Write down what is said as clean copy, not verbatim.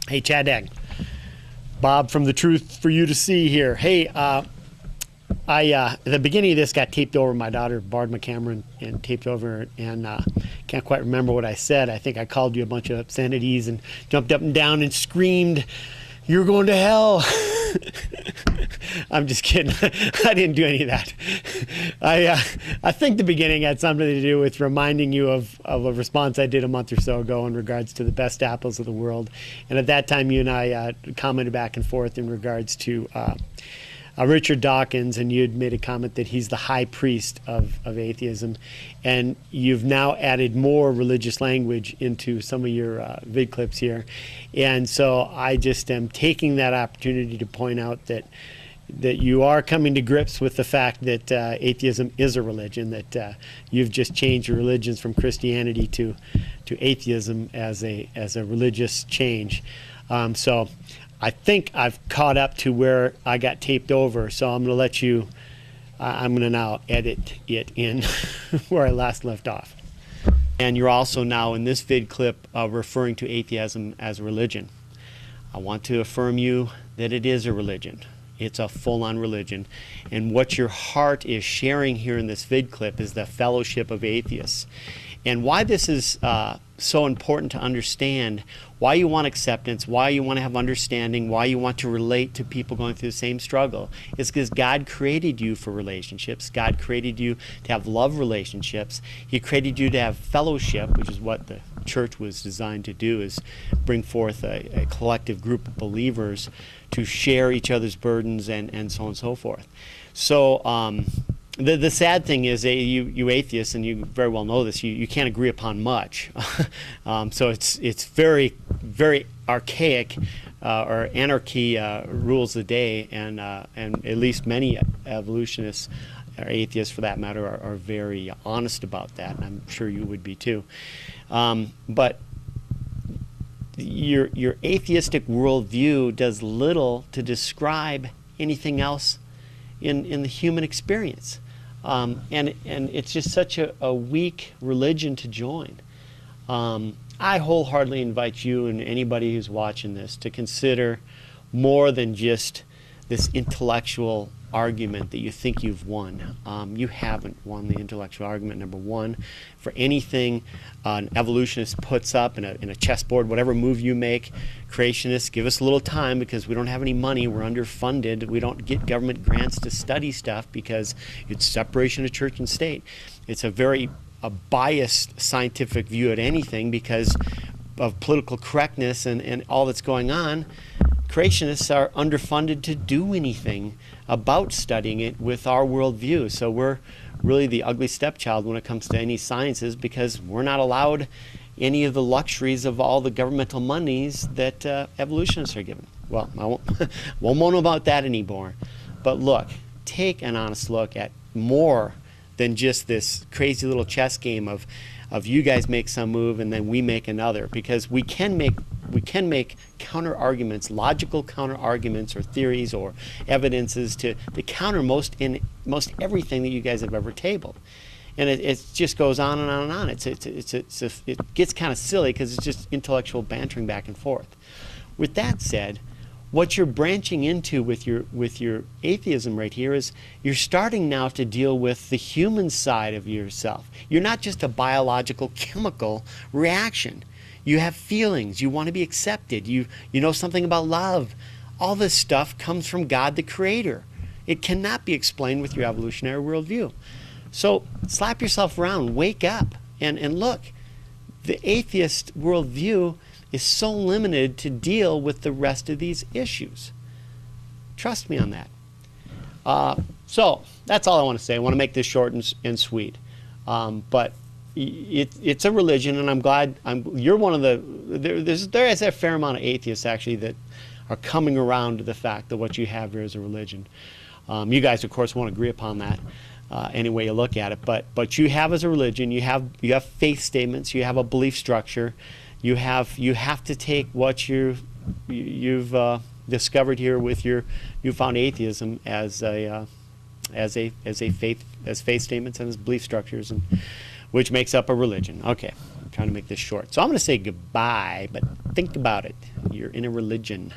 Hey, Chad Egg. Bob from The Truth for You to See here. Hey, at the beginning of this got taped over. My daughter borrowed my camera and taped over, and can't quite remember what I said. I think I called you a bunch of obscenities and jumped up and down and screamed, "You're going to hell." I'm just kidding. I didn't do any of that. I think the beginning had something to do with reminding you of a response I did a month or so ago in regards to the best apples of the world. And at that time, you and I commented back and forth in regards to Richard Dawkins, and you had made a comment that he's the high priest of atheism. And you've now added more religious language into some of your vid clips here. And so I just am taking that opportunity to point out that you are coming to grips with the fact that atheism is a religion, that you've just changed your religions from Christianity to atheism as a religious change. So I think I've caught up to where I got taped over, so I'm going to let you, I'm going to now edit it in where I last left off. And you're also now in this vid clip referring to atheism as a religion. I want to affirm you that it is a religion. It's a full-on religion. And what your heart is sharing here in this vid clip is the fellowship of atheists. And why this is so important to understand, why you want acceptance, why you want to have understanding, why you want to relate to people going through the same struggle, is because God created you for relationships. God created you to have love relationships. He created you to have fellowship, which is what the church was designed to do, is bring forth a collective group of believers to share each other's burdens and so on and so forth. So the sad thing is that you atheists, and you very well know this, you can't agree upon much. So it's very, very archaic, or anarchy rules the day, and at least many evolutionists, or atheists for that matter, are very honest about that, and I'm sure you would be too. But your atheistic worldview does little to describe anything else in the human experience. And it's just such a weak religion to join. I wholeheartedly invite you and anybody who's watching this to consider more than just this intellectual argument that you think you've won. You haven't won the intellectual argument, number one. For anything an evolutionist puts up in a chessboard, whatever move you make, creationists, give us a little time because we don't have any money, we're underfunded, we don't get government grants to study stuff because it's separation of church and state. It's a very biased scientific view at anything because of political correctness and all that's going on. Creationists are underfunded to do anything about studying it with our worldview. So we're really the ugly stepchild when it comes to any sciences because we're not allowed any of the luxuries of all the governmental monies that evolutionists are given. Well, I won't moan about that anymore. But look, take an honest look at more than just this crazy little chess game of you guys make some move and then we make another, because we can make counter arguments, logical counter arguments or theories or evidences to counter most everything that you guys have ever tabled. And it just goes on and on and on. It gets kind of silly because it's just intellectual bantering back and forth. With that said, what you're branching into with your atheism right here is you're starting now to deal with the human side of yourself. You're not just a biological chemical reaction. You have feelings. You want to be accepted. You know something about love. All this stuff comes from God the Creator. It cannot be explained with your evolutionary worldview. So slap yourself around, wake up, and look. The atheist worldview is so limited to deal with the rest of these issues. Trust me on that. So that's all I want to say. I want to make this short and sweet. But it's a religion, and I'm glad you're one of the. There is a fair amount of atheists actually that are coming around to the fact that what you have here is a religion. You guys, of course, won't agree upon that any way you look at it. But you have as a religion, you have faith statements, you have a belief structure. You have to take what you've discovered here with your newfound atheism as faith statements and as belief structures, and which makes up a religion. Okay, trying to make this short. So I'm going to say goodbye, but think about it. You're in a religion.